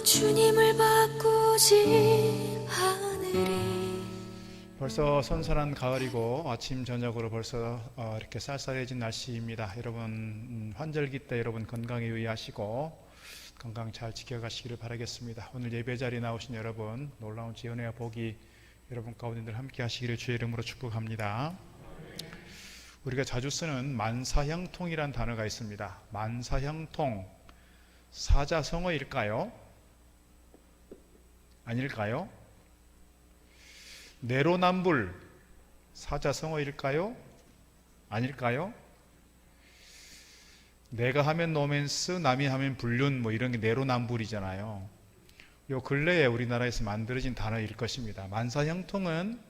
주님을 바꾸지 않으리. 벌써 선선한 가을이고 아침 저녁으로 벌써 이렇게 쌀쌀해진 날씨입니다. 여러분 환절기 때 여러분 건강에 유의하시고 건강 잘 지켜가시기를 바라겠습니다. 오늘 예배 자리에 나오신 여러분 놀라운 지연회와 복이 여러분 가운데 늘 함께 하시기를 주의 이름으로 축복합니다. 우리가 자주 쓰는 만사형통이란 단어가 있습니다. 만사형통, 사자성어일까요? 아닐까요? 내로남불, 사자성어일까요? 아닐까요? 내가 하면 노맨스, 남이 하면 불륜, 뭐 이런 게 내로남불이잖아요. 요 근래에 우리나라에서 만들어진 단어일 것입니다. 만사형통은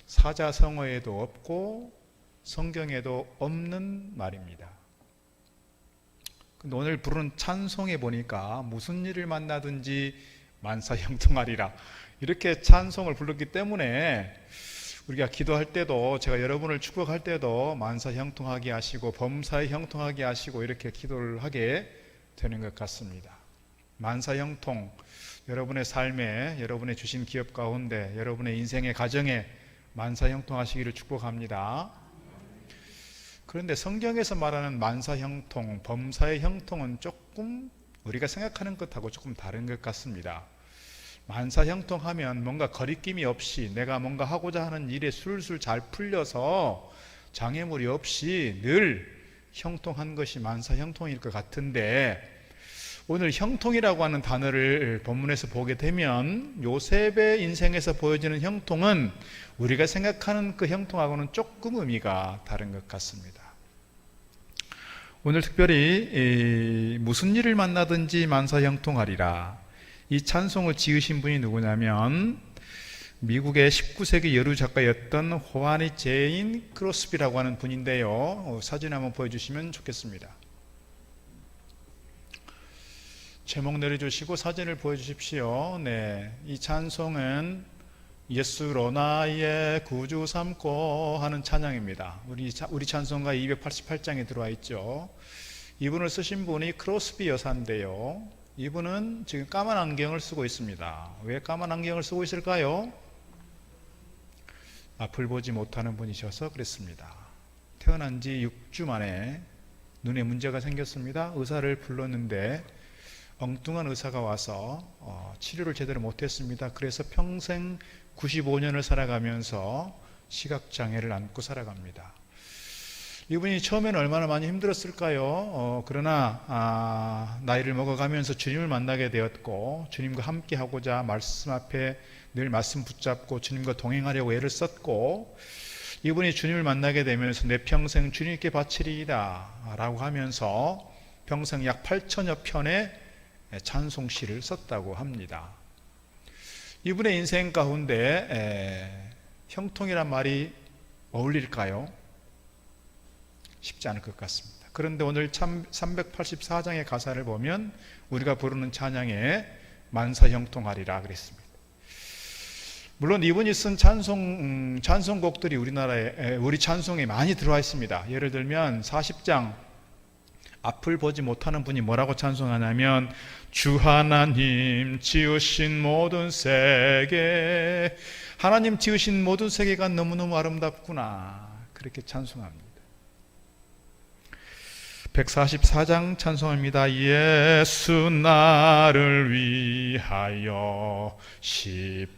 사자성어에도 없고 성경에도 없는 말입니다. 근데 오늘 부르는 찬송에 보니까 무슨 일을 만나든지 만사형통하리라 이렇게 찬송을 불렀기 때문에 우리가 기도할 때도 제가 여러분을 축복할 때도 만사형통하게 하시고 범사에 형통하게 하시고 이렇게 기도를 하게 되는 것 같습니다. 만사형통, 여러분의 삶에, 여러분의 주신 기업 가운데, 여러분의 인생의 가정에 만사형통하시기를 축복합니다. 그런데 성경에서 말하는 만사형통, 범사의 형통은 조금 우리가 생각하는 것하고 조금 다른 것 같습니다. 만사형통하면 뭔가 거리낌이 없이 내가 뭔가 하고자 하는 일에 술술 잘 풀려서 장애물이 없이 늘 형통한 것이 만사형통일 것 같은데, 오늘 형통이라고 하는 단어를 본문에서 보게 되면 요셉의 인생에서 보여지는 형통은 우리가 생각하는 그 형통하고는 조금 의미가 다른 것 같습니다. 오늘 특별히 무슨 일을 만나든지 만사형통하리라, 이 찬송을 지으신 분이 누구냐면 미국의 19세기 여류 작가였던 호아니 제인 크로스비라고 하는 분인데요. 사진 한번 보여주시면 좋겠습니다. 제목 내려주시고 사진을 보여주십시오. 네, 이 찬송은 예수로 나의 구주 삼고 하는 찬양입니다. 우리 찬송가 288장에 들어와 있죠. 이분을 쓰신 분이 크로스비 여사인데요. 이분은 지금 까만 안경을 쓰고 있습니다. 왜 까만 안경을 쓰고 있을까요? 앞을 보지 못하는 분이셔서 그랬습니다. 태어난 지 6주 만에 눈에 문제가 생겼습니다. 의사를 불렀는데 엉뚱한 의사가 와서 치료를 제대로 못했습니다. 그래서 평생 95년을 살아가면서 시각장애를 안고 살아갑니다. 이분이 처음에는 얼마나 많이 힘들었을까요? 그러나 나이를 먹어가면서 주님을 만나게 되었고 주님과 함께 하고자 말씀 앞에 늘 말씀 붙잡고 주님과 동행하려고 애를 썼고, 이분이 주님을 만나게 되면서 내 평생 주님께 바치리이다 라고 하면서 평생 약 8천여 편의 찬송시를 썼다고 합니다. 이분의 인생 가운데 형통이란 말이 어울릴까요? 쉽지 않을 것 같습니다. 그런데 오늘 384장의 가사를 보면 우리가 부르는 찬양에 만사형통하리라 그랬습니다. 물론 이분이 쓴 찬송곡들이 우리 찬송에 많이 들어와 있습니다. 예를 들면 40장 앞을 보지 못하는 분이 뭐라고 찬송하냐면 주 하나님 지으신 모든 세계, 하나님 지으신 모든 세계가 너무너무 아름답구나, 그렇게 찬송합니다. 144장 찬송입니다. 예수 나를 위하여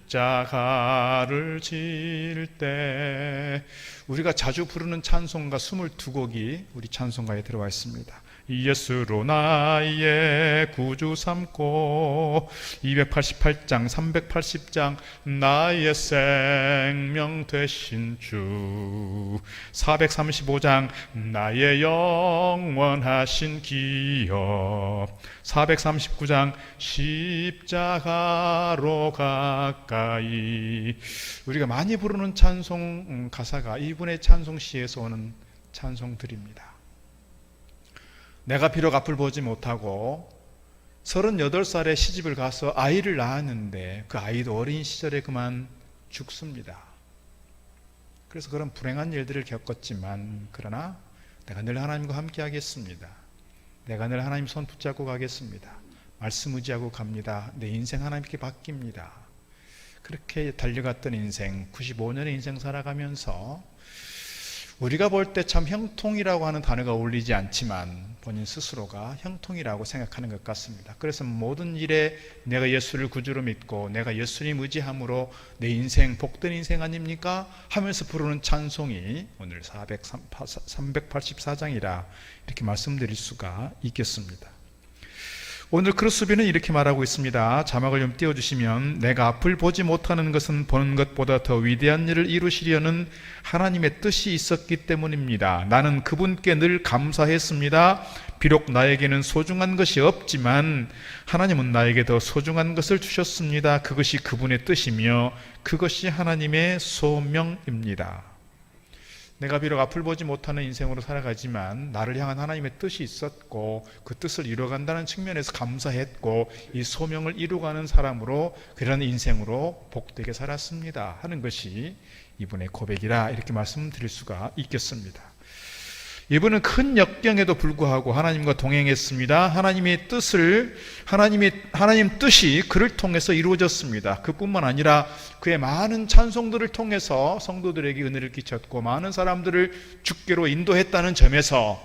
십자가를 질 때, 우리가 자주 부르는 찬송가 22곡이 우리 찬송가에 들어와 있습니다. 예수로 나의 구주 삼고, 288장 380장 나의 생명 되신 주, 435장 나의 영원하신 기업, 439장 십자가로 가까이. 우리가 많이 부르는 찬송 가사가 이분의 찬송시에서 오는 찬송들입니다. 내가 비록 앞을 보지 못하고 38살에 시집을 가서 아이를 낳았는데 그 아이도 어린 시절에 그만 죽습니다. 그래서 그런 불행한 일들을 겪었지만, 그러나 내가 늘 하나님과 함께 하겠습니다. 내가 늘 하나님 손 붙잡고 가겠습니다. 말씀 의지하고 갑니다. 내 인생 하나님께 바뀝니다. 그렇게 달려갔던 인생, 95년의 인생 살아가면서 우리가 볼 때 참 형통이라고 하는 단어가 어울리지 않지만 본인 스스로가 형통이라고 생각하는 것 같습니다. 그래서 모든 일에 내가 예수를 구주로 믿고 내가 예수님 의지함으로 내 인생 복된 인생 아닙니까? 하면서 부르는 찬송이 오늘 384장이라 이렇게 말씀드릴 수가 있겠습니다. 오늘 크로스비는 이렇게 말하고 있습니다. 자막을 좀 띄워주시면, 내가 앞을 보지 못하는 것은 보는 것보다 더 위대한 일을 이루시려는 하나님의 뜻이 있었기 때문입니다. 나는 그분께 늘 감사했습니다. 비록 나에게는 소중한 것이 없지만 하나님은 나에게 더 소중한 것을 주셨습니다. 그것이 그분의 뜻이며 그것이 하나님의 소명입니다. 내가 비록 앞을 보지 못하는 인생으로 살아가지만 나를 향한 하나님의 뜻이 있었고 그 뜻을 이루어간다는 측면에서 감사했고 이 소명을 이루어가는 사람으로, 그런 인생으로 복되게 살았습니다 하는 것이 이분의 고백이라 이렇게 말씀드릴 수가 있겠습니다. 이분은 큰 역경에도 불구하고 하나님과 동행했습니다. 하나님 뜻이 그를 통해서 이루어졌습니다. 그뿐만 아니라 그의 많은 찬송들을 통해서 성도들에게 은혜를 끼쳤고 많은 사람들을 주께로 인도했다는 점에서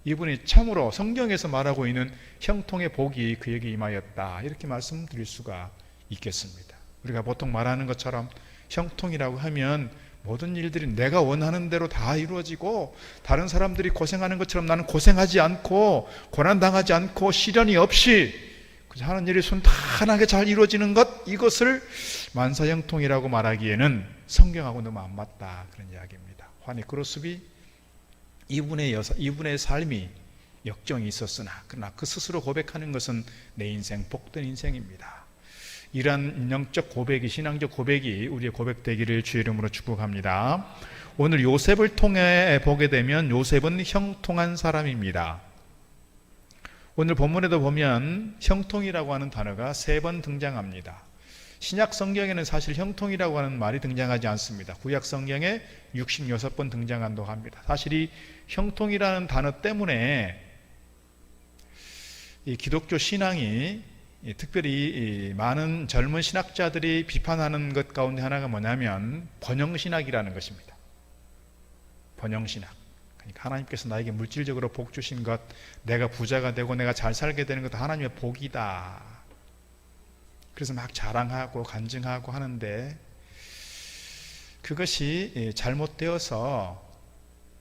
이분이 참으로 성경에서 말하고 있는 형통의 복이 그에게 임하였다 이렇게 말씀드릴 수가 있겠습니다. 우리가 보통 말하는 것처럼 형통이라고 하면 모든 일들이 내가 원하는 대로 다 이루어지고 다른 사람들이 고생하는 것처럼 나는 고생하지 않고 고난당하지 않고 시련이 없이 하는 일이 순탄하게 잘 이루어지는 것, 이것을 만사형통이라고 말하기에는 성경하고 너무 안 맞다 그런 이야기입니다. 환희 크로스비 이분의 삶이 역경이 있었으나 그러나 그 스스로 고백하는 것은 내 인생 복된 인생입니다. 이러한 영적 고백이, 신앙적 고백이 우리의 고백되기를 주의 이름으로 축복합니다. 오늘 요셉을 통해 보게 되면 요셉은 형통한 사람입니다. 오늘 본문에도 보면 형통이라고 하는 단어가 3번 등장합니다. 신약 성경에는 사실 형통이라고 하는 말이 등장하지 않습니다. 구약 성경에 66번 등장한다고 합니다. 사실 이 형통이라는 단어 때문에 이 기독교 신앙이 특별히 많은 젊은 신학자들이 비판하는 것 가운데 하나가 뭐냐면 번영신학이라는 것입니다. 번영신학. 그러니까 하나님께서 나에게 물질적으로 복 주신 것, 내가 부자가 되고 내가 잘 살게 되는 것도 하나님의 복이다. 그래서 막 자랑하고 간증하고 하는데 그것이 잘못되어서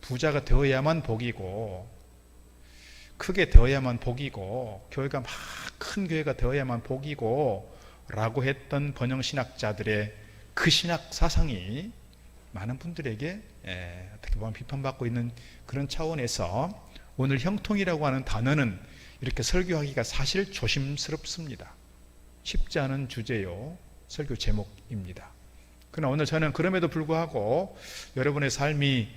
부자가 되어야만 복이고 크게 되어야만 복이고 교회가 막 큰 교회가 되어야만 복이고 라고 했던 번영신학자들의 그 신학 사상이 많은 분들에게 어떻게 보면 비판받고 있는 그런 차원에서 오늘 형통이라고 하는 단어는 이렇게 설교하기가 사실 조심스럽습니다. 쉽지 않은 주제요, 설교 제목입니다. 그러나 오늘 저는 그럼에도 불구하고 여러분의 삶이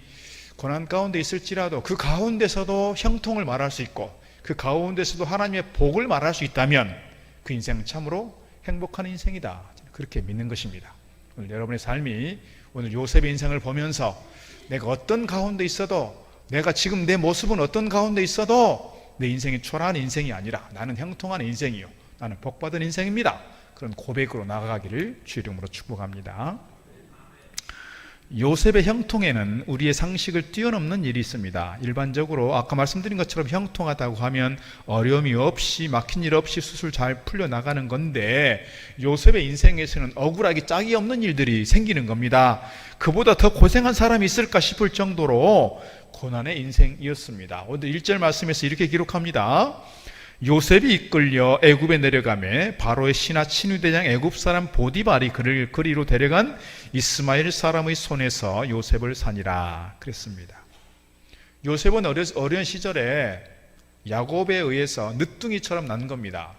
고난 가운데 있을지라도 그 가운데서도 형통을 말할 수 있고 그 가운데서도 하나님의 복을 말할 수 있다면 그 인생은 참으로 행복한 인생이다, 그렇게 믿는 것입니다. 오늘 여러분의 삶이 오늘 요셉의 인생을 보면서 내가 어떤 가운데 있어도, 내가 지금 내 모습은 어떤 가운데 있어도 내 인생이 초라한 인생이 아니라 나는 형통한 인생이요, 나는 복받은 인생입니다, 그런 고백으로 나아가기를 주의 이름으로 축복합니다. 요셉의 형통에는 우리의 상식을 뛰어넘는 일이 있습니다. 일반적으로 아까 말씀드린 것처럼 형통하다고 하면 어려움이 없이, 막힌 일 없이 수술 잘 풀려나가는 건데 요셉의 인생에서는 억울하기 짝이 없는 일들이 생기는 겁니다. 그보다 더 고생한 사람이 있을까 싶을 정도로 고난의 인생이었습니다. 오늘 1절 말씀에서 이렇게 기록합니다. 요셉이 이끌려 애굽에 내려가매 바로의 신하 친위대장 애굽 사람 보디발이 그를 그리로 데려간 이스마엘 사람의 손에서 요셉을 사니라 그랬습니다. 요셉은 어린 시절에 야곱에 의해서 늦둥이처럼 난 겁니다.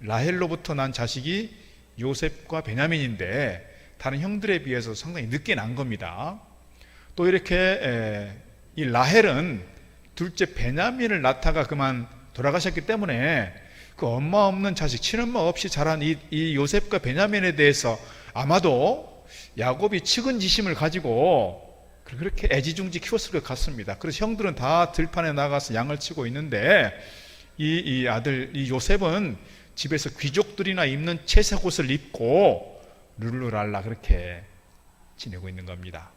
라헬로부터 난 자식이 요셉과 베냐민인데 다른 형들에 비해서 상당히 늦게 난 겁니다. 또 이렇게 이 라헬은 둘째 베냐민을 낳다가 그만 돌아가셨기 때문에 그 엄마 없는 자식, 친엄마 없이 자란 이 요셉과 베냐민에 대해서 아마도 야곱이 측은지심을 가지고 그렇게 애지중지 키웠을 것 같습니다. 그래서 형들은 다 들판에 나가서 양을 치고 있는데 이 아들 이 요셉은 집에서 귀족들이나 입는 채색 옷을 입고 룰루랄라 그렇게 지내고 있는 겁니다.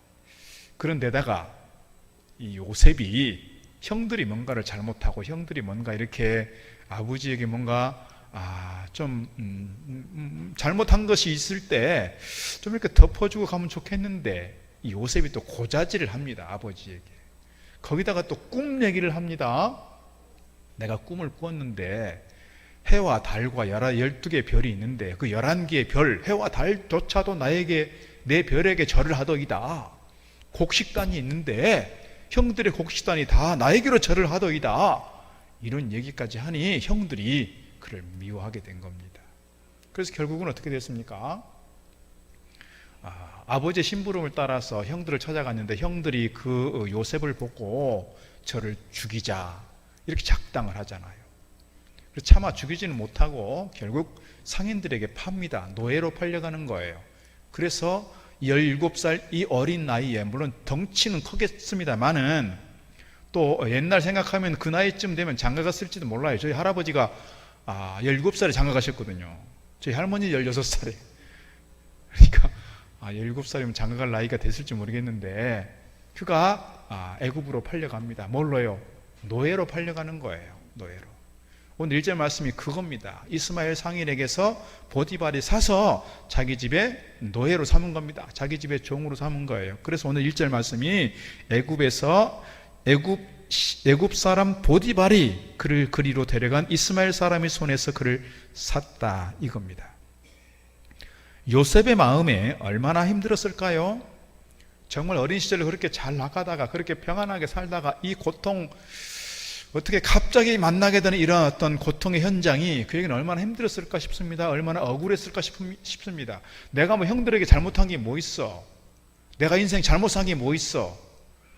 그런데다가 이 요셉이 형들이 뭔가를 잘못하고 형들이 뭔가 이렇게 아버지에게 뭔가 좀 잘못한 것이 있을 때 좀 이렇게 덮어주고 가면 좋겠는데 이 요셉이 또 고자질을 합니다. 아버지에게. 거기다가 또 꿈 얘기를 합니다. 내가 꿈을 꾸었는데 해와 달과 12개의 별이 있는데 그 11개의 별, 해와 달조차도 내 별에게 절을 하더이다. 곡식단이 있는데 형들의 곡식단이 다 나에게로 절을 하더이다. 이런 얘기까지 하니 형들이 그를 미워하게 된 겁니다. 그래서 결국은 어떻게 됐습니까? 아버지의 심부름을 따라서 형들을 찾아갔는데 형들이 그 요셉을 보고 저를 죽이자 이렇게 작당을 하잖아요. 그래서 차마 죽이지는 못하고 결국 상인들에게 팝니다. 노예로 팔려가는 거예요. 그래서 17살 이 어린 나이에 물론 덩치는 크겠습니다만은 또 옛날 생각하면 그 나이쯤 되면 장가 갔을지도 몰라요. 저희 할아버지가 17살에 장가 가셨거든요. 저희 할머니 16살에. 그러니까 17살이면 장가 갈 나이가 됐을지 모르겠는데 그가 애굽으로 팔려갑니다. 뭘로요? 노예로 팔려가는 거예요. 노예로. 오늘 1절 말씀이 그겁니다. 이스마엘 상인에게서 보디발이 사서 자기 집에 노예로 삼은 겁니다. 자기 집에 종으로 삼은 거예요. 그래서 오늘 1절 말씀이 애굽 사람 보디발이 그를 그리로 데려간 이스마엘 사람의 손에서 그를 샀다 이겁니다. 요셉의 마음에 얼마나 힘들었을까요? 정말 어린 시절에 그렇게 잘 나가다가 그렇게 평안하게 살다가 이 고통 어떻게 갑자기 만나게 되는 이런 어떤 고통의 현장이 그에게는 얼마나 힘들었을까 싶습니다. 얼마나 억울했을까 싶습니다. 내가 뭐 형들에게 잘못한 게 뭐 있어? 내가 인생 잘못 산 게 뭐 있어?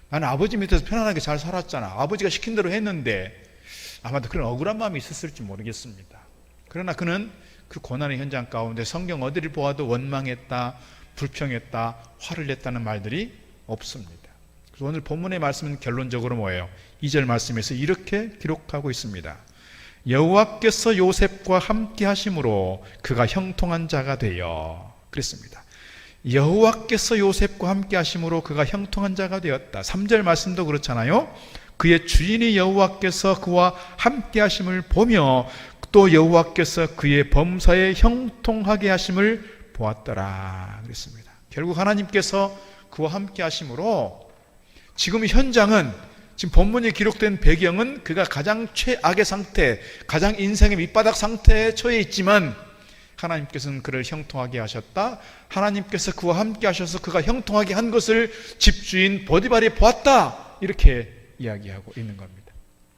나는 아버지 밑에서 편안하게 잘 살았잖아. 아버지가 시킨 대로 했는데 아마도 그런 억울한 마음이 있었을지 모르겠습니다. 그러나 그는 그 고난의 현장 가운데 성경 어디를 보아도 원망했다, 불평했다, 화를 냈다는 말들이 없습니다. 그래서 오늘 본문의 말씀은 결론적으로 뭐예요? 2절 말씀에서 이렇게 기록하고 있습니다. 여호와께서 요셉과 함께 하심으로 그가 형통한 자가 되어 그랬습니다. 여호와께서 요셉과 함께 하심으로 그가 형통한 자가 되었다. 3절 말씀도 그렇잖아요. 그의 주인이 여호와께서 그와 함께 하심을 보며 또 여호와께서 그의 범사에 형통하게 하심을 보았더라 그랬습니다. 결국 하나님께서 그와 함께 하심으로 지금 현장은 지금 본문에 기록된 배경은 그가 가장 최악의 상태, 가장 인생의 밑바닥 상태에 처해 있지만 하나님께서는 그를 형통하게 하셨다. 하나님께서 그와 함께 하셔서 그가 형통하게 한 것을 집주인 보디발이 보았다. 이렇게 이야기하고 있는 겁니다.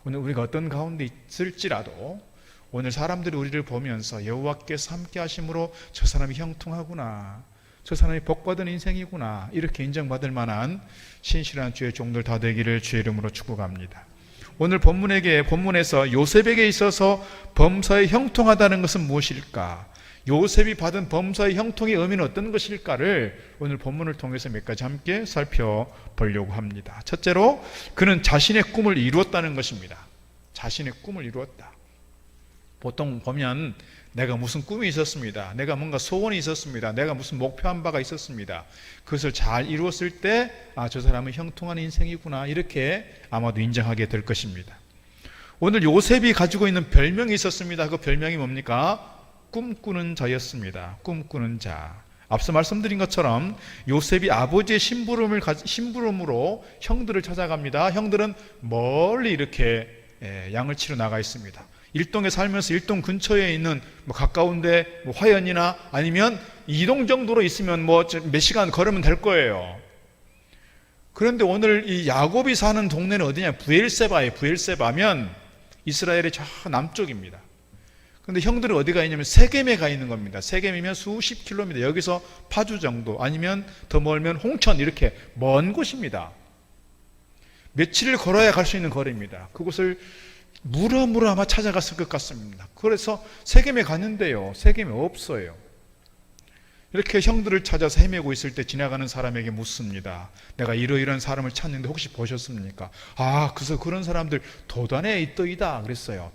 오늘 우리가 어떤 가운데 있을지라도 오늘 사람들이 우리를 보면서 여호와께서 함께 하심으로 저 사람이 형통하구나, 저 사람이 복받은 인생이구나 이렇게 인정받을 만한 신실한 주의 종들 다 되기를 주의 이름으로 축복합니다. 오늘 본문에서 요셉에게 있어서 범사에 형통하다는 것은 무엇일까? 요셉이 받은 범사의 형통의 의미는 어떤 것일까를 오늘 본문을 통해서 몇 가지 함께 살펴보려고 합니다. 첫째로 그는 자신의 꿈을 이루었다는 것입니다. 자신의 꿈을 이루었다. 보통 보면 내가 무슨 꿈이 있었습니다. 내가 뭔가 소원이 있었습니다. 내가 무슨 목표한 바가 있었습니다. 그것을 잘 이루었을 때 저 사람은 형통한 인생이구나 이렇게 아마도 인정하게 될 것입니다. 오늘 요셉이 가지고 있는 별명이 있었습니다. 그 별명이 뭡니까? 꿈꾸는 자였습니다. 꿈꾸는 자. 앞서 말씀드린 것처럼 요셉이 아버지의 심부름으로 형들을 찾아갑니다. 형들은 멀리 이렇게 양을 치러 나가 있습니다. 일동에 살면서 일동 근처에 있는 가까운데 화연이나 아니면 이동 정도로 있으면 몇 시간 걸으면 될 거예요. 그런데 오늘 이 야곱이 사는 동네는 어디냐? 브엘세바예요. 브엘세바면 이스라엘의 저 남쪽입니다. 그런데 형들은 어디가 있냐면 세겜에 가 있는 겁니다. 세겜이면 수십 킬로미터, 여기서 파주 정도, 아니면 더 멀면 홍천, 이렇게 먼 곳입니다. 며칠을 걸어야 갈 수 있는 거리입니다. 그곳을 물어물어 아마 찾아갔을 것 같습니다. 그래서 세겜에 갔는데요, 세겜이 없어요. 이렇게 형들을 찾아서 헤매고 있을 때 지나가는 사람에게 묻습니다. 내가 이러이러한 사람을 찾는데 혹시 보셨습니까? 그래서 그런 사람들 도단에 있더이다 그랬어요.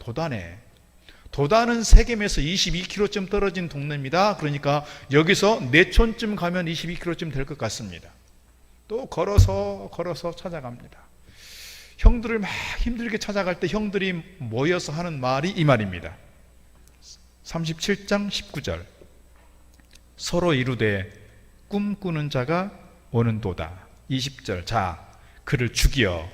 도단은 세겜에서 22km쯤 떨어진 동네입니다. 그러니까 여기서 내촌쯤 가면 22km쯤 될 것 같습니다. 또 걸어서 찾아갑니다. 형들을 막 힘들게 찾아갈 때 형들이 모여서 하는 말이 이 말입니다. 37장 19절. 서로 이루되 꿈꾸는 자가 오는도다. 20절. 자, 그를 죽여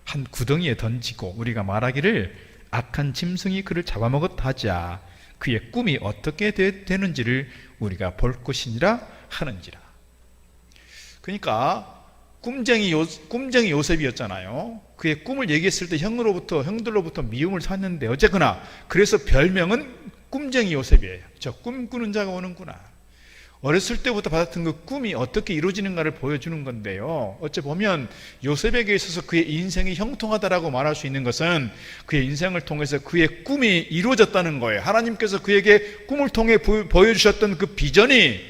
한 구덩이에 던지고 우리가 말하기를 악한 짐승이 그를 잡아먹었다 하자. 그의 꿈이 어떻게 되는지를 우리가 볼 것이니라 하는지라. 그러니까 꿈쟁이 요셉이었잖아요. 그의 꿈을 얘기했을 때 형들로부터 미움을 샀는데 어쨌거나 그래서 별명은 꿈쟁이 요셉이에요. 저 꿈꾸는 자가 오는구나. 어렸을 때부터 받았던 그 꿈이 어떻게 이루어지는가를 보여주는 건데요. 어째 보면 요셉에게 있어서 그의 인생이 형통하다라고 말할 수 있는 것은 그의 인생을 통해서 그의 꿈이 이루어졌다는 거예요. 하나님께서 그에게 꿈을 통해 보여주셨던 그 비전이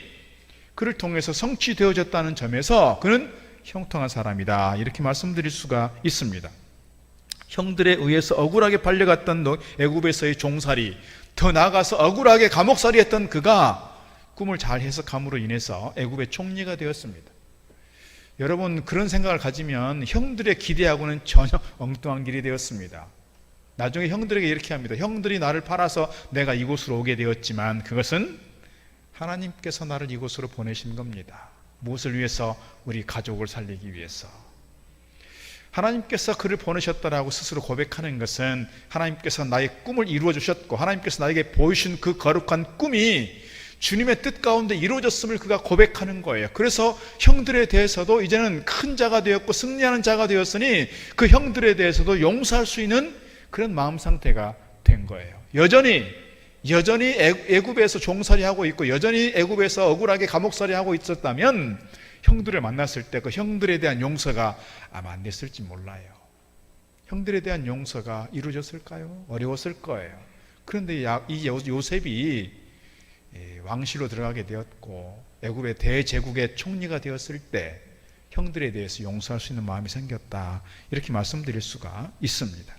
그를 통해서 성취되어졌다는 점에서 그는 형통한 사람이다. 이렇게 말씀드릴 수가 있습니다. 형들에 의해서 억울하게 팔려갔던 애굽에서의 종살이, 더 나아가서 억울하게 감옥살이 했던 그가 꿈을 잘 해석함으로 인해서 애굽의 총리가 되었습니다. 여러분, 그런 생각을 가지면 형들의 기대하고는 전혀 엉뚱한 길이 되었습니다. 나중에 형들에게 이렇게 합니다. 형들이 나를 팔아서 내가 이곳으로 오게 되었지만 그것은 하나님께서 나를 이곳으로 보내신 겁니다. 무엇을 위해서? 우리 가족을 살리기 위해서. 하나님께서 그를 보내셨다라고 스스로 고백하는 것은 하나님께서 나의 꿈을 이루어 주셨고 하나님께서 나에게 보여주신 그 거룩한 꿈이 주님의 뜻 가운데 이루어졌음을 그가 고백하는 거예요. 그래서 형들에 대해서도 이제는 큰 자가 되었고 승리하는 자가 되었으니 그 형들에 대해서도 용서할 수 있는 그런 마음 상태가 된 거예요. 여전히 애굽에서 종살이하고 있고 여전히 애굽에서 억울하게 감옥살이하고 있었다면 형들을 만났을 때 그 형들에 대한 용서가 아마 안 됐을지 몰라요. 형들에 대한 용서가 이루어졌을까요? 어려웠을 거예요. 그런데 이 요셉이 왕실로 들어가게 되었고 애굽의 대제국의 총리가 되었을 때 형들에 대해서 용서할 수 있는 마음이 생겼다. 이렇게 말씀드릴 수가 있습니다.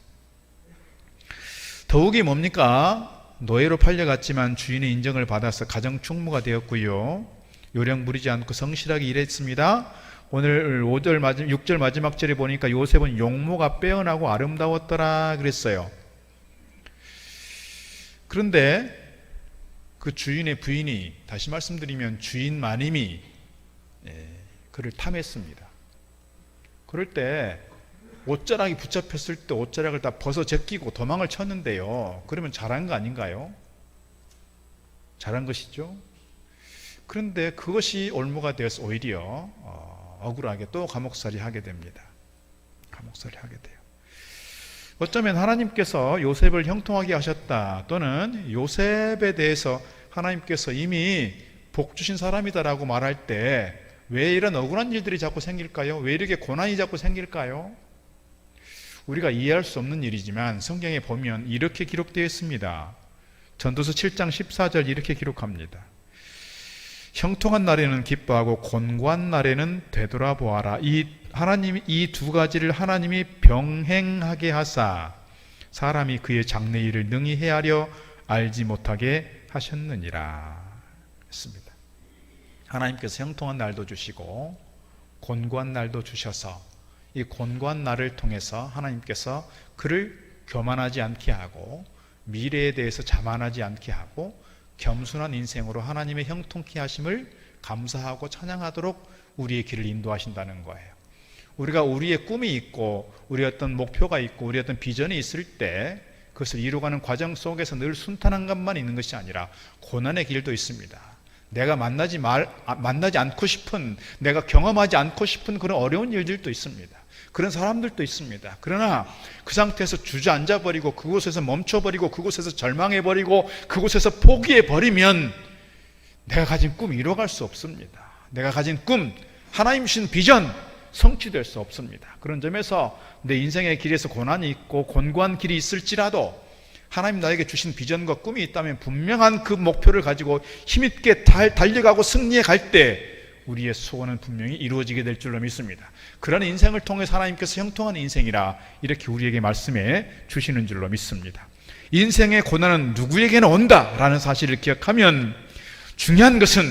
더욱이 뭡니까? 노예로 팔려갔지만 주인의 인정을 받아서 가정 충무가 되었고요. 요령 부리지 않고 성실하게 일했습니다. 오늘 6절 마지막 절에 보니까 요셉은 용모가 빼어나고 아름다웠더라 그랬어요. 그런데 그 주인의 부인이, 다시 말씀드리면 주인 마님이 그를 탐했습니다. 그럴 때 옷자락이 붙잡혔을 때 옷자락을 다 벗어 제끼고 도망을 쳤는데요. 그러면 잘한 거 아닌가요? 잘한 것이죠. 그런데 그것이 올무가 되어서 오히려 억울하게 또 감옥살이 하게 됩니다. 감옥살이 하게 돼요. 어쩌면 하나님께서 요셉을 형통하게 하셨다, 또는 요셉에 대해서 하나님께서 이미 복 주신 사람이다라고 말할 때 왜 이런 억울한 일들이 자꾸 생길까요? 왜 이렇게 고난이 자꾸 생길까요? 우리가 이해할 수 없는 일이지만 성경에 보면 이렇게 기록되어 있습니다. 전도서 7장 14절 이렇게 기록합니다. 형통한 날에는 기뻐하고 곤고한 날에는 되돌아보아라. 이 두 가지를 하나님이 병행하게 하사 사람이 그의 장래일을 능히 헤아려 알지 못하게 하셨느니라 했습니다. 하나님께서 형통한 날도 주시고 곤고한 날도 주셔서 이 곤고한 날을 통해서 하나님께서 그를 교만하지 않게 하고 미래에 대해서 자만하지 않게 하고 겸손한 인생으로 하나님의 형통케 하심을 감사하고 찬양하도록 우리의 길을 인도하신다는 거예요. 우리가 우리의 꿈이 있고 우리의 어떤 목표가 있고 우리의 어떤 비전이 있을 때 그것을 이루어가는 과정 속에서 늘 순탄한 것만 있는 것이 아니라 고난의 길도 있습니다. 내가 만나지 않고 싶은, 내가 경험하지 않고 싶은 그런 어려운 일들도 있습니다. 그런 사람들도 있습니다. 그러나 그 상태에서 주저앉아버리고 그곳에서 멈춰버리고 그곳에서 절망해버리고 그곳에서 포기해버리면 내가 가진 꿈 이뤄갈 수 없습니다. 내가 가진 꿈, 하나님 주신 비전 성취될 수 없습니다. 그런 점에서 내 인생의 길에서 고난이 있고 곤고한 길이 있을지라도 하나님 나에게 주신 비전과 꿈이 있다면 분명한 그 목표를 가지고 힘있게 달려가고 승리해 갈 때 우리의 소원은 분명히 이루어지게 될 줄로 믿습니다. 그런 인생을 통해서 하나님께서 형통한 인생이라 이렇게 우리에게 말씀해 주시는 줄로 믿습니다. 인생의 고난은 누구에게나 온다라는 사실을 기억하면 중요한 것은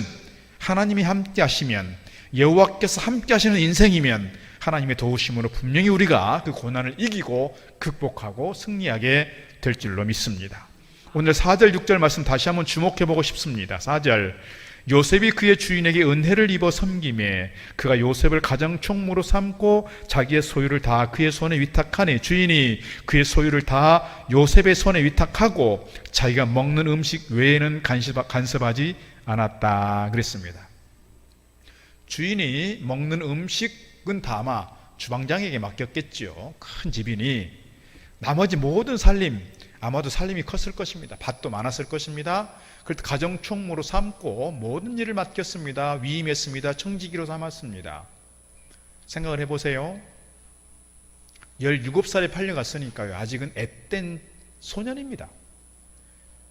하나님이 함께 하시면, 여호와께서 함께 하시는 인생이면 하나님의 도우심으로 분명히 우리가 그 고난을 이기고 극복하고 승리하게 될 줄로 믿습니다. 오늘 4절 6절 말씀 다시 한번 주목해 보고 싶습니다. 4절, 요셉이 그의 주인에게 은혜를 입어 섬김에 그가 요셉을 가장 총무로 삼고 자기의 소유를 다 그의 손에 위탁하니, 주인이 그의 소유를 다 요셉의 손에 위탁하고 자기가 먹는 음식 외에는 간섭하지 않았다 그랬습니다. 주인이 먹는 음식은 다 아마 주방장에게 맡겼겠죠. 큰 집이니 나머지 모든 살림, 아마도 살림이 컸을 것입니다. 밭도 많았을 것입니다. 그래서 가정총무로 삼고 모든 일을 맡겼습니다. 위임했습니다. 청지기로 삼았습니다. 생각을 해보세요. 17살에 팔려갔으니까요. 아직은 앳된 소년입니다.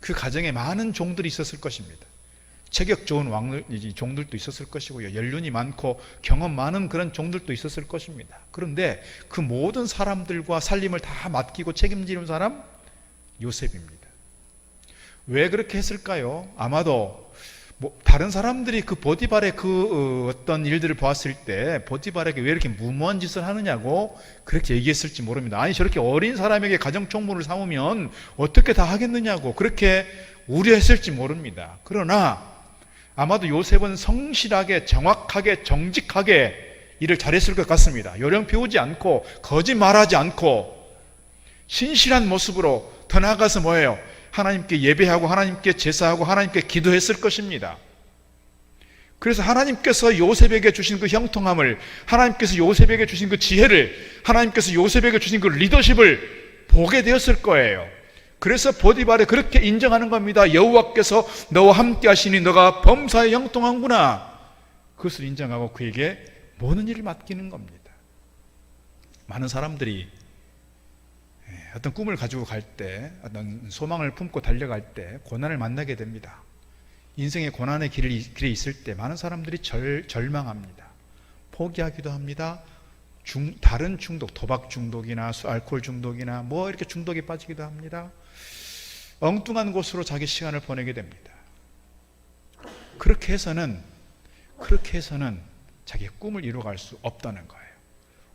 그 가정에 많은 종들이 있었을 것입니다. 체격 좋은 종들도 있었을 것이고요. 연륜이 많고 경험 많은 그런 종들도 있었을 것입니다. 그런데 그 모든 사람들과 살림을 다 맡기고 책임지는 사람? 요셉입니다. 왜 그렇게 했을까요? 아마도 다른 사람들이 그 보디발의 어떤 일들을 보았을 때 보디발에게 왜 이렇게 무모한 짓을 하느냐고 그렇게 얘기했을지 모릅니다. 아니, 저렇게 어린 사람에게 가정총무를 삼으면 어떻게 다 하겠느냐고 그렇게 우려했을지 모릅니다. 그러나 아마도 요셉은 성실하게, 정확하게, 정직하게 일을 잘했을 것 같습니다. 요령 피우지 않고 거짓말하지 않고 신실한 모습으로 더 나아가서 뭐예요? 하나님께 예배하고 하나님께 제사하고 하나님께 기도했을 것입니다. 그래서 하나님께서 요셉에게 주신 그 형통함을, 하나님께서 요셉에게 주신 그 지혜를, 하나님께서 요셉에게 주신 그 리더십을 보게 되었을 거예요. 그래서 보디발에 그렇게 인정하는 겁니다. 여호와께서 너와 함께 하시니 너가 범사에 형통한구나. 그것을 인정하고 그에게 모든 일을 맡기는 겁니다. 많은 사람들이 어떤 꿈을 가지고 갈 때, 어떤 소망을 품고 달려갈 때 고난을 만나게 됩니다. 인생의 고난의 길에 있을 때 많은 사람들이 절망합니다. 포기하기도 합니다. 다른 중독, 도박 중독이나 알코올 중독이나 이렇게 중독에 빠지기도 합니다. 엉뚱한 곳으로 자기 시간을 보내게 됩니다. 그렇게 해서는 자기의 꿈을 이루어갈 수 없다는 거예요.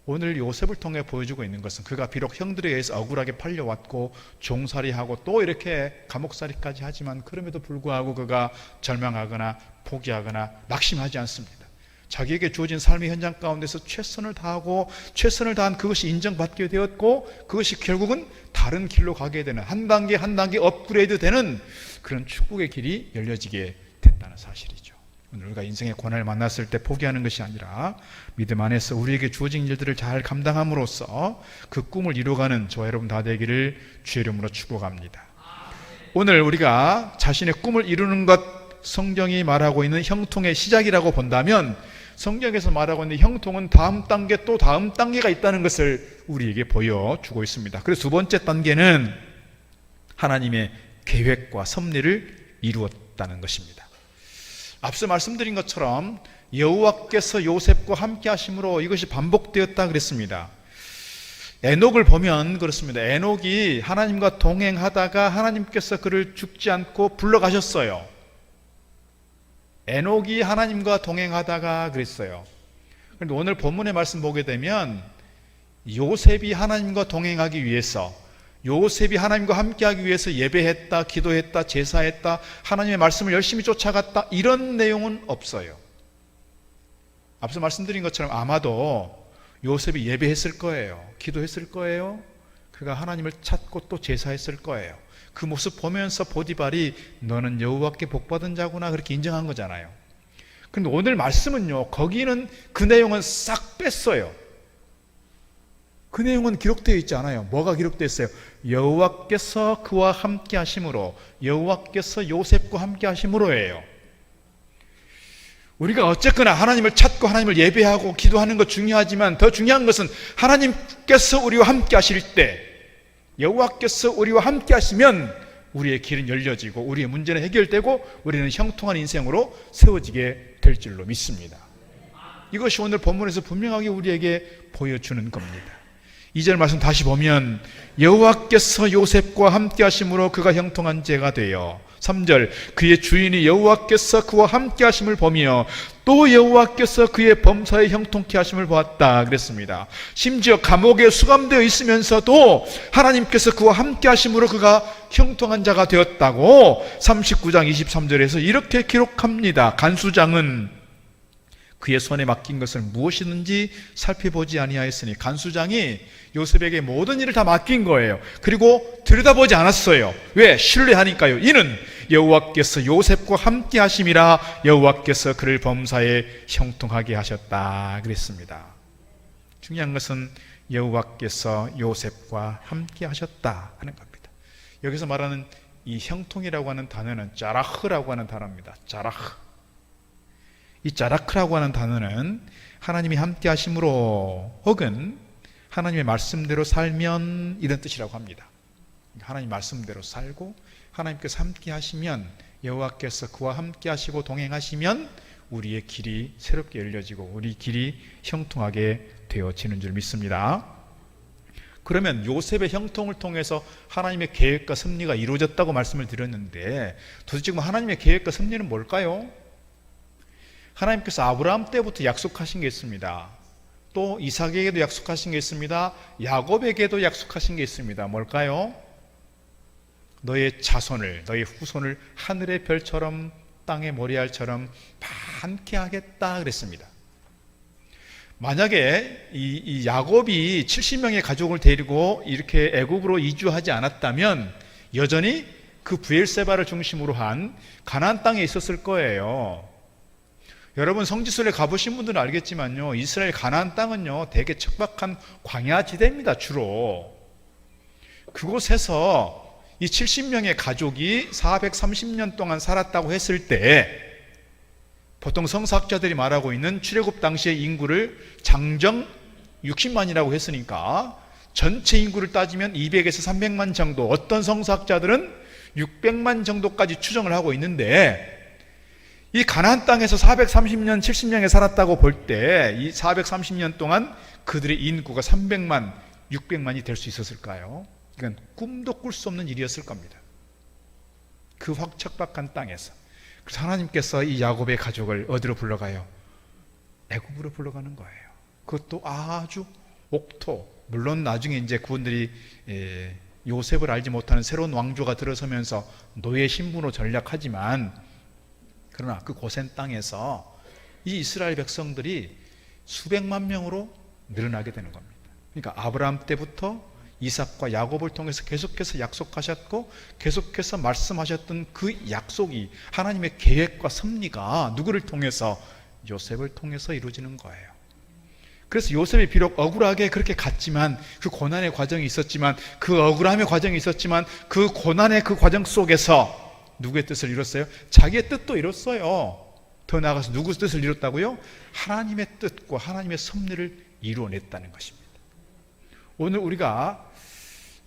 오늘 요셉을 통해 보여주고 있는 것은 그가 비록 형들에 의해서 억울하게 팔려왔고 종살이하고 또 이렇게 감옥살이까지 하지만 그럼에도 불구하고 그가 절망하거나 포기하거나 낙심하지 않습니다. 자기에게 주어진 삶의 현장 가운데서 최선을 다하고 최선을 다한 그것이 인정받게 되었고 그것이 결국은 다른 길로 가게 되는 한 단계 한 단계 업그레이드 되는 그런 축복의 길이 열려지게 됐다는 사실이죠. 오늘 우리가 인생의 고난을 만났을 때 포기하는 것이 아니라 믿음 안에서 우리에게 주어진 일들을 잘 감당함으로써 그 꿈을 이루어가는 저와 여러분 다 되기를 주의 이름으로 축복합니다. 오늘 우리가 자신의 꿈을 이루는 것, 성경이 말하고 있는 형통의 시작이라고 본다면 성경에서 말하고 있는 형통은 다음 단계 또 다음 단계가 있다는 것을 우리에게 보여주고 있습니다. 그래서 두 번째 단계는 하나님의 계획과 섭리를 이루었다는 것입니다. 앞서 말씀드린 것처럼 여호와께서 요셉과 함께 하심으로 이것이 반복되었다 그랬습니다. 에녹을 보면 그렇습니다. 에녹이 하나님과 동행하다가 하나님께서 그를 죽지 않고 불러가셨어요. 에녹이 하나님과 동행하다가 그랬어요. 그런데 오늘 본문의 말씀 보게 되면 요셉이 하나님과 동행하기 위해서, 요셉이 하나님과 함께하기 위해서 예배했다, 기도했다, 제사했다, 하나님의 말씀을 열심히 쫓아갔다, 이런 내용은 없어요. 앞서 말씀드린 것처럼 아마도 요셉이 예배했을 거예요. 기도했을 거예요. 그가 하나님을 찾고 또 제사했을 거예요. 그 모습 보면서 보디발이 너는 여호와께 복받은 자구나 그렇게 인정한 거잖아요. 그런데 오늘 말씀은요, 거기는 그 내용은 싹 뺐어요. 그 내용은 기록되어 있지 않아요. 뭐가 기록되어 있어요? 여호와께서 그와 함께 하심으로, 여호와께서 요셉과 함께 하심으로예요. 우리가 어쨌거나 하나님을 찾고 하나님을 예배하고 기도하는 것 중요하지만 더 중요한 것은 하나님께서 우리와 함께 하실 때 여호와께서 우리와 함께 하시면 우리의 길은 열려지고 우리의 문제는 해결되고 우리는 형통한 인생으로 세워지게 될 줄로 믿습니다. 이것이 오늘 본문에서 분명하게 우리에게 보여주는 겁니다. 2절 말씀 다시 보면 여호와께서 요셉과 함께 하심으로 그가 형통한 자가 되어, 3절 그의 주인이 여호와께서 그와 함께 하심을 보며 또 여호와께서 그의 범사에 형통케 하심을 보았다 그랬습니다. 심지어 감옥에 수감되어 있으면서도 하나님께서 그와 함께 하심으로 그가 형통한 자가 되었다고 39장 23절에서 이렇게 기록합니다. 간수장은 그의 손에 맡긴 것을 무엇이든지 살펴보지 아니하였으니, 간수장이 요셉에게 모든 일을 다 맡긴 거예요. 그리고 들여다보지 않았어요. 왜? 신뢰하니까요. 이는 여호와께서 요셉과 함께 하심이라 여호와께서 그를 범사에 형통하게 하셨다 그랬습니다. 중요한 것은 여호와께서 요셉과 함께 하셨다 하는 겁니다. 여기서 말하는 이 형통이라고 하는 단어는 짜라흐라고 하는 단어입니다. 짜라흐. 이 짜라크라고 하는 단어는 하나님이 함께 하심으로 혹은 하나님의 말씀대로 살면 이런 뜻이라고 합니다. 하나님 말씀대로 살고 하나님께서 함께 하시면, 여호와께서 그와 함께 하시고 동행하시면 우리의 길이 새롭게 열려지고 우리 길이 형통하게 되어지는 줄 믿습니다. 그러면 요셉의 형통을 통해서 하나님의 계획과 섭리가 이루어졌다고 말씀을 드렸는데, 도대체 지금 하나님의 계획과 섭리는 뭘까요? 하나님께서 아브라함 때부터 약속하신 게 있습니다. 또 이삭에게도 약속하신 게 있습니다. 야곱에게도 약속하신 게 있습니다. 뭘까요? 너의 자손을, 너의 후손을 하늘의 별처럼 땅의 모래알처럼 많게 하겠다 그랬습니다. 만약에 이 야곱이 70명의 가족을 데리고 이렇게 애굽으로 이주하지 않았다면 여전히 그 브엘세바를 중심으로 한 가나안 땅에 있었을 거예요. 여러분 성지순례 가보신 분들은 알겠지만요, 이스라엘 가나안 땅은요 되게 척박한 광야지대입니다. 주로 그곳에서 이 70명의 가족이 430년 동안 살았다고 했을 때, 보통 성서학자들이 말하고 있는 출애굽 당시의 인구를 장정 60만이라고 했으니까 전체 인구를 따지면 200에서 300만 정도, 어떤 성서학자들은 600만 정도까지 추정을 하고 있는데, 이 가나안 땅에서 430년, 70년에 살았다고 볼 때 이 430년 동안 그들의 인구가 300만, 600만이 될 수 있었을까요? 이건 꿈도 꿀 수 없는 일이었을 겁니다. 그 확척박한 땅에서. 그래서 하나님께서 이 야곱의 가족을 어디로 불러가요? 애굽으로 불러가는 거예요. 그것도 아주 옥토, 물론 나중에 이제 그분들이 요셉을 알지 못하는 새로운 왕조가 들어서면서 노예 신분으로 전락하지만, 그러나 그 고센 땅에서 이 이스라엘 백성들이 수백만 명으로 늘어나게 되는 겁니다. 그러니까 아브라함 때부터 이삭과 야곱을 통해서 계속해서 약속하셨고 계속해서 말씀하셨던 그 약속이, 하나님의 계획과 섭리가 누구를 통해서? 요셉을 통해서 이루어지는 거예요. 그래서 요셉이 비록 억울하게 그렇게 갔지만, 그 고난의 과정이 있었지만, 그 억울함의 과정이 있었지만, 그 고난의 그 과정 속에서 누구의 뜻을 이뤘어요? 자기의 뜻도 이뤘어요. 더 나아가서 누구 뜻을 이뤘다고요? 하나님의 뜻과 하나님의 섭리를 이루어냈다는 것입니다. 오늘 우리가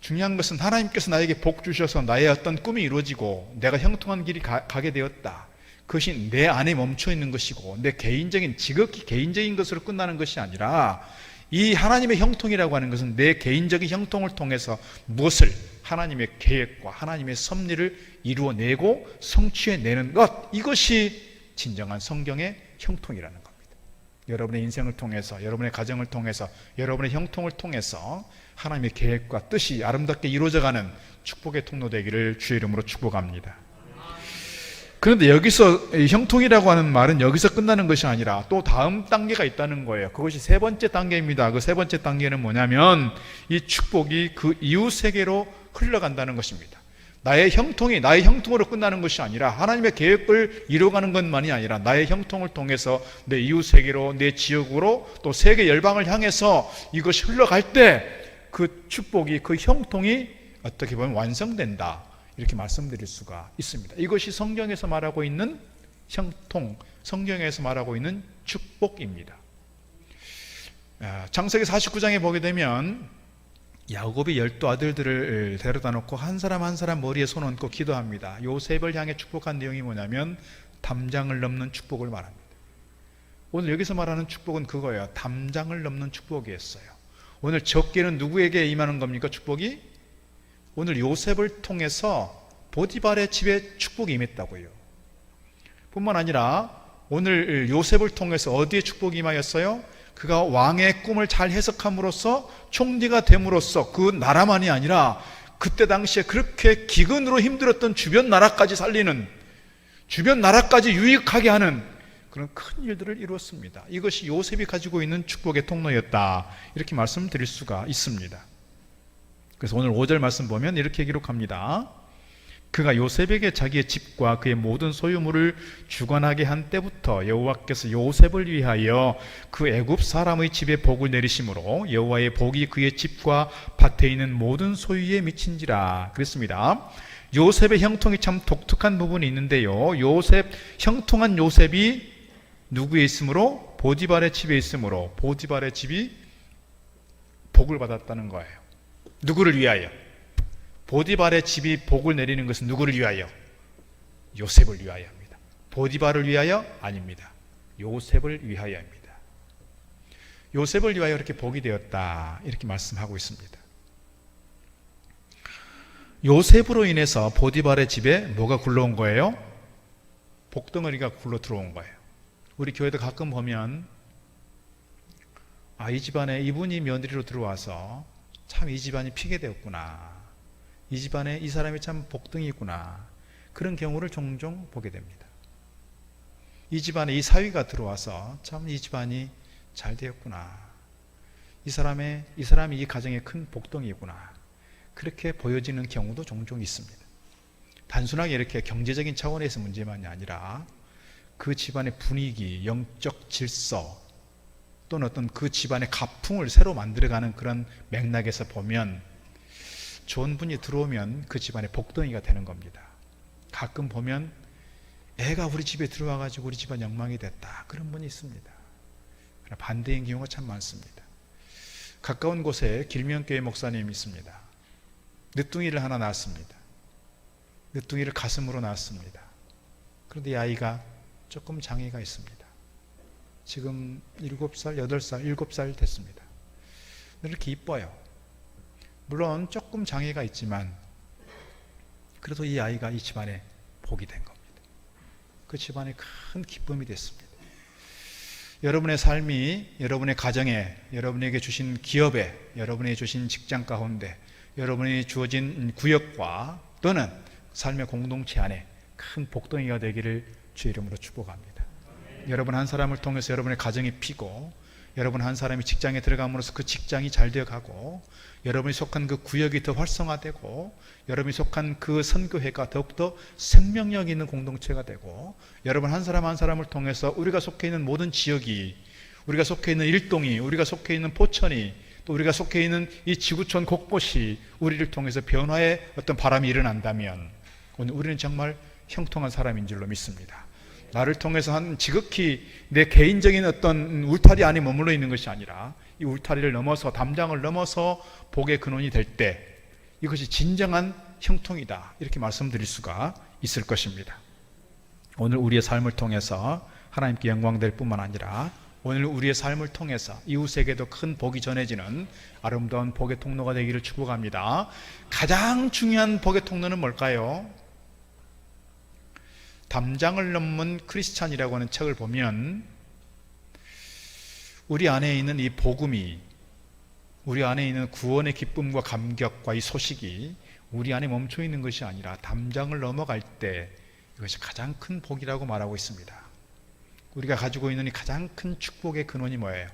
중요한 것은 하나님께서 나에게 복 주셔서 나의 어떤 꿈이 이루어지고 내가 형통한 길이 가게 되었다. 그것이 내 안에 멈춰 있는 것이고 내 개인적인, 지극히 개인적인 것으로 끝나는 것이 아니라, 이 하나님의 형통이라고 하는 것은 내 개인적인 형통을 통해서 무엇을? 하나님의 계획과 하나님의 섭리를 이루어내고 성취해내는 것, 이것이 진정한 성경의 형통이라는 겁니다. 여러분의 인생을 통해서, 여러분의 가정을 통해서, 여러분의 형통을 통해서 하나님의 계획과 뜻이 아름답게 이루어져가는 축복의 통로 되기를 주의 이름으로 축복합니다. 그런데 여기서 형통이라고 하는 말은 여기서 끝나는 것이 아니라 또 다음 단계가 있다는 거예요. 그것이 세 번째 단계입니다. 그 세 번째 단계는 뭐냐면, 이 축복이 그 이웃 세계로 흘러간다는 것입니다. 나의 형통이 나의 형통으로 끝나는 것이 아니라, 하나님의 계획을 이루어가는 것만이 아니라 나의 형통을 통해서 내 이웃 세계로, 내 지역으로, 또 세계 열방을 향해서 이것이 흘러갈 때 그 축복이, 그 형통이 어떻게 보면 완성된다, 이렇게 말씀드릴 수가 있습니다. 이것이 성경에서 말하고 있는 형통, 성경에서 말하고 있는 축복입니다. 창세기 49장에 보게 되면 야곱이 12 아들들을 데려다 놓고 한 사람 한 사람 머리에 손 얹고 기도합니다. 요셉을 향해 축복한 내용이 뭐냐면 담장을 넘는 축복을 말합니다. 오늘 여기서 말하는 축복은 그거예요. 담장을 넘는 축복이었어요. 오늘 적게는 누구에게 임하는 겁니까? 축복이? 오늘 요셉을 통해서 보디발의 집에 축복이 임했다고요. 뿐만 아니라 오늘 요셉을 통해서 어디에 축복이 임하였어요? 그가 왕의 꿈을 잘 해석함으로써 총리가 됨으로써 그 나라만이 아니라 그때 당시에 그렇게 기근으로 힘들었던 주변 나라까지 살리는, 주변 나라까지 유익하게 하는 그런 큰 일들을 이루었습니다. 이것이 요셉이 가지고 있는 축복의 통로였다, 이렇게 말씀드릴 수가 있습니다. 그래서 오늘 5절 말씀 보면 이렇게 기록합니다. 그가 요셉에게 자기의 집과 그의 모든 소유물을 주관하게 한 때부터 여호와께서 요셉을 위하여 그 애굽 사람의 집에 복을 내리심으로 여호와의 복이 그의 집과 밭에 있는 모든 소유에 미친지라 그랬습니다. 요셉의 형통이 참 독특한 부분이 있는데요, 형통한 요셉이 누구에 있으므로? 보디발의 집에 있으므로 보디발의 집이 복을 받았다는 거예요. 누구를 위하여? 보디발의 집이 복을 내리는 것은 누구를 위하여? 요셉을 위하여입니다. 보디발을 위하여? 아닙니다. 요셉을 위하여입니다. 요셉을 위하여 이렇게 복이 되었다, 이렇게 말씀하고 있습니다. 요셉으로 인해서 보디발의 집에 뭐가 굴러온 거예요? 복덩어리가 굴러 들어온 거예요. 우리 교회도 가끔 보면 이 집안에 이분이 며느리로 들어와서 참 이 집안이 피게 되었구나, 이 집안에 이 사람이 참 복덩이구나, 그런 경우를 종종 보게 됩니다. 이 집안에 이 사위가 들어와서 참 이 집안이 잘 되었구나, 이 사람이 이 가정의 큰 복덩이구나, 그렇게 보여지는 경우도 종종 있습니다. 단순하게 이렇게 경제적인 차원에서 문제만이 아니라 그 집안의 분위기, 영적 질서, 또는 어떤 그 집안의 가풍을 새로 만들어가는 그런 맥락에서 보면 좋은 분이 들어오면 그 집안의 복덩이가 되는 겁니다. 가끔 보면 애가 우리 집에 들어와가지고 우리 집안 영망이 됐다, 그런 분이 있습니다. 그러나 반대인 경우가 참 많습니다. 가까운 곳에 길명교회 목사님이 있습니다. 늦둥이를 하나 낳았습니다. 늦둥이를 가슴으로 낳았습니다. 그런데 이 아이가 조금 장애가 있습니다. 지금 7살, 8살, 7살 됐습니다. 이렇게 이뻐요. 물론 조금 장애가 있지만 그래도 이 아이가 이 집안에 복이 된 겁니다. 그 집안에 큰 기쁨이 됐습니다. 여러분의 삶이, 여러분의 가정에, 여러분에게 주신 기업에, 여러분에게 주신 직장 가운데, 여러분이 주어진 구역과 또는 삶의 공동체 안에 큰 복덩이가 되기를 주의 이름으로 축복합니다. 여러분 한 사람을 통해서 여러분의 가정이 피고, 여러분 한 사람이 직장에 들어감으로써 그 직장이 잘 되어가고, 여러분이 속한 그 구역이 더 활성화되고, 여러분이 속한 그 선교회가 더욱더 생명력 있는 공동체가 되고, 여러분 한 사람 한 사람을 통해서 우리가 속해 있는 모든 지역이, 우리가 속해 있는 일동이, 우리가 속해 있는 포천이, 또 우리가 속해 있는 이 지구촌 곳곳이 우리를 통해서 변화의 어떤 바람이 일어난다면 오늘 우리는 정말 형통한 사람인 줄로 믿습니다. 나를 통해서 한 지극히 내 개인적인 어떤 울타리 안에 머물러 있는 것이 아니라 이 울타리를 넘어서, 담장을 넘어서 복의 근원이 될 때 이것이 진정한 형통이다, 이렇게 말씀드릴 수가 있을 것입니다. 오늘 우리의 삶을 통해서 하나님께 영광될 뿐만 아니라 오늘 우리의 삶을 통해서 이웃에게도 큰 복이 전해지는 아름다운 복의 통로가 되기를 축복합니다. 가장 중요한 복의 통로는 뭘까요? 담장을 넘는 크리스찬이라고 하는 책을 보면 우리 안에 있는 이 복음이, 우리 안에 있는 구원의 기쁨과 감격과 이 소식이 우리 안에 멈춰 있는 것이 아니라 담장을 넘어갈 때 이것이 가장 큰 복이라고 말하고 있습니다. 우리가 가지고 있는 이 가장 큰 축복의 근원이 뭐예요?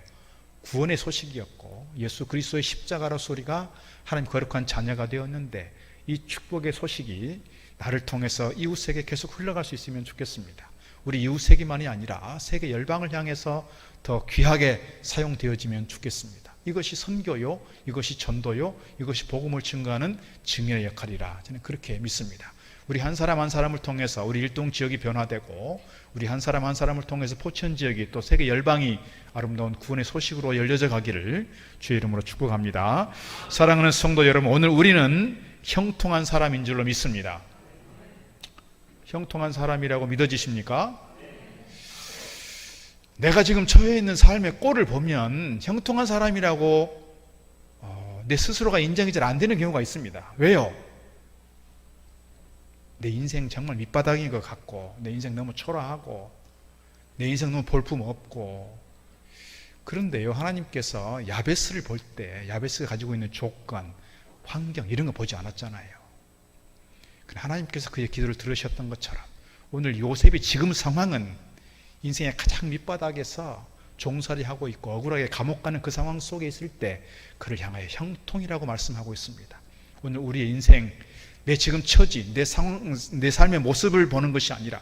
구원의 소식이었고 예수 그리스도의 십자가로서 우리가 하나님 거룩한 자녀가 되었는데, 이 축복의 소식이 나를 통해서 이웃에게 계속 흘러갈 수 있으면 좋겠습니다. 우리 이웃에게만이 아니라 세계 열방을 향해서 더 귀하게 사용되어지면 좋겠습니다. 이것이 선교요, 이것이 전도요, 이것이 복음을 증거하는 증인의 역할이라 저는 그렇게 믿습니다. 우리 한 사람 한 사람을 통해서 우리 일동 지역이 변화되고 우리 한 사람 한 사람을 통해서 포천 지역이 또 세계 열방이 아름다운 구원의 소식으로 열려져 가기를 주의 이름으로 축복합니다. 사랑하는 성도 여러분, 오늘 우리는 형통한 사람인 줄로 믿습니다. 형통한 사람이라고 믿어지십니까? 내가 지금 처해 있는 삶의 꼴을 보면 형통한 사람이라고 내 스스로가 인정이 잘 안 되는 경우가 있습니다. 왜요? 내 인생 정말 밑바닥인 것 같고, 내 인생 너무 초라하고, 내 인생 너무 볼품없고. 그런데요, 하나님께서 야베스를 볼 때 야베스가 가지고 있는 조건, 환경 이런 거 보지 않았잖아요. 하나님께서 그의 기도를 들으셨던 것처럼 오늘 요셉이 지금 상황은 인생의 가장 밑바닥에서 종살이하고 있고 억울하게 감옥 가는 그 상황 속에 있을 때 그를 향하여 형통이라고 말씀하고 있습니다. 오늘 우리의 인생, 내 지금 처지, 내 상황, 내 삶의 모습을 보는 것이 아니라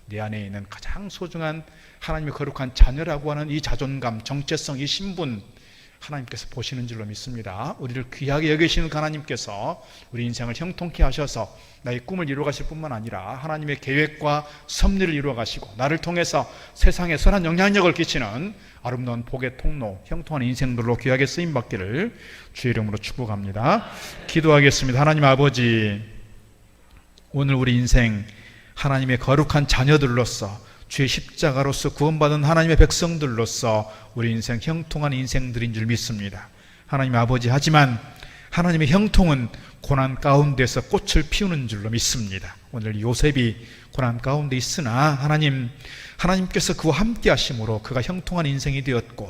내 안에 있는 가장 소중한 하나님의 거룩한 자녀라고 하는 이 자존감, 정체성, 이 신분 하나님께서 보시는 줄로 믿습니다. 우리를 귀하게 여기시는 하나님께서 우리 인생을 형통케 하셔서 나의 꿈을 이루어가실 뿐만 아니라 하나님의 계획과 섭리를 이루어가시고 나를 통해서 세상에 선한 영향력을 끼치는 아름다운 복의 통로, 형통한 인생들로 귀하게 쓰임받기를 주의 이름으로 축복합니다. 기도하겠습니다. 하나님 아버지, 오늘 우리 인생 하나님의 거룩한 자녀들로서 주의 십자가로서 구원받은 하나님의 백성들로서 우리 인생 형통한 인생들인 줄 믿습니다. 하나님 아버지, 하지만 하나님의 형통은 고난 가운데서 꽃을 피우는 줄로 믿습니다. 오늘 요셉이 고난 가운데 있으나 하나님께서 그와 함께 하심으로 그가 형통한 인생이 되었고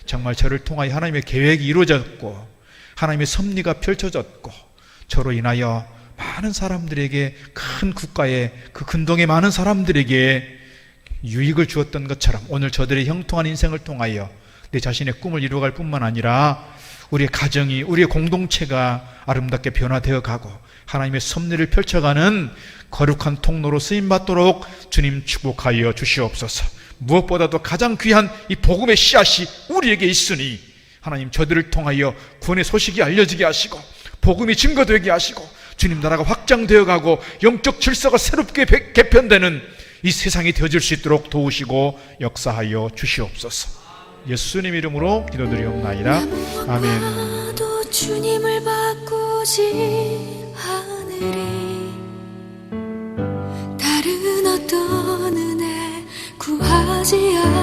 정말 저를 통하여 하나님의 계획이 이루어졌고 하나님의 섭리가 펼쳐졌고 저로 인하여 많은 사람들에게, 큰 국가의 그 근동의 많은 사람들에게 유익을 주었던 것처럼 오늘 저들의 형통한 인생을 통하여 내 자신의 꿈을 이루어갈 뿐만 아니라 우리의 가정이, 우리의 공동체가 아름답게 변화되어 가고 하나님의 섭리를 펼쳐가는 거룩한 통로로 쓰임받도록 주님 축복하여 주시옵소서. 무엇보다도 가장 귀한 이 복음의 씨앗이 우리에게 있으니 하나님 저들을 통하여 구원의 소식이 알려지게 하시고 복음이 증거되게 하시고 주님 나라가 확장되어 가고 영적 질서가 새롭게 개편되는 이 세상이 되어질 수 있도록 도우시고 역사하여 주시옵소서. 예수님 이름으로 기도드리옵나이다. 아멘. 도 주님을 바꾸지 않으리. 다른 어떤 은혜 구하지 않으리.